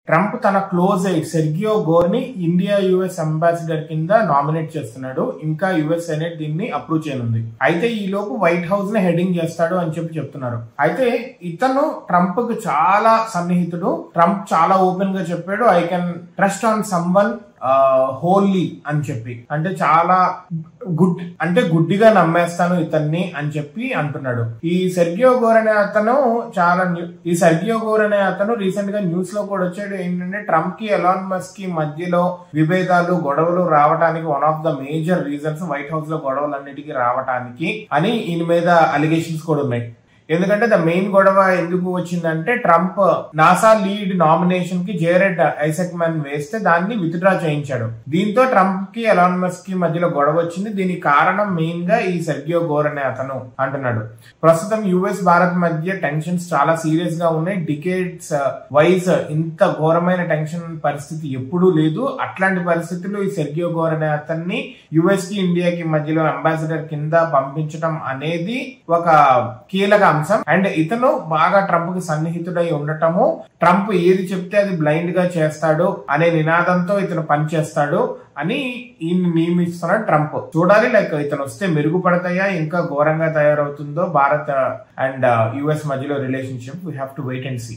Trump తన close aid Sergio Gor ని India US ambassador కింద నామినేట్ చేస్తున్నాడు. ఇంకా యుఎస్ సెనెట్ దీన్ని అప్రూవ్ చేయనుంది. అయితే ఈ లోపు వైట్ హౌస్ ని హెడింగ్ చేస్తాడు అని చెప్తున్నారు. అయితే ఇతను ట్రంప్ కు చాలా సన్నిహితుడు. ట్రంప్ చాలా ఓపెన్ గా చెప్పాడు, I can trust on someone wholly అని చెప్పి, అంటే చాలా గుడ్డిగా నమ్మేస్తాను ఇతన్ని అని చెప్పి అంటున్నాడు. ఈ సెర్గియో గోర్ అనే అతను రీసెంట్ గా న్యూస్ లో కూడా వచ్చాడు. ఏంటంటే ట్రంప్ కి ఎలాన్ మస్క్ కి మధ్యలో విభేదాలు గొడవలు రావడానికి one of the major reasons white house లో గొడవలన్నిటికీ రావడానికి అని ఈయన మీద అలిగేషన్స్ కూడా ఉన్నాయి. ఎందుకంటే ద మెయిన్ గొడవ ఎందుకు వచ్చిందంటే ట్రంప్ నాసా లీడ్ నామినేషన్ కి జేరెడ్ ఐసక్మన్ వేస్తే దాన్ని విత్డ్రా చేయించాడు. దీంతో ట్రంప్ కి ఎలాన్ మస్క్ కి మధ్యలో గొడవ వచ్చింది. దీనికి కారణం మెయిన్ గా ఈ సెర్గియో గోర్ అనే అతను అంటున్నాడు. ప్రస్తుతం యుఎస్ భారత్ మధ్య టెన్షన్స్ చాలా సీరియస్ గా ఉన్నాయి. డికేడ్స్ వైజ్ ఇంత ఘోరమైన టెన్షన్ పరిస్థితి ఎప్పుడూ లేదు. అట్లాంటి పరిస్థితుల్లో ఈ సెర్గియో గోర్ అనే అతన్ని యుఎస్ కి ఇండియాకి మధ్యలో అంబాసిడర్ కింద పంపించడం అనేది ఒక కీలక అంశం. అండ్ ఇతను బాగా ట్రంప్ కి సన్నిహితుడై ఉండటము, ట్రంప్ ఏది చెప్తే అది బ్లైండ్ గా చేస్తాడు అనే నినాదంతో ఇతను పనిచేస్తాడు అని ఈయన్ని నియమిస్తున్నాడు ట్రంప్. చూడాలి ఇతను వస్తే మెరుగుపడతాయా, ఇంకా ఘోరంగా తయారవుతుందో భారత్ అండ్ యుఎస్ మధ్యలో relationship. We have to wait and see.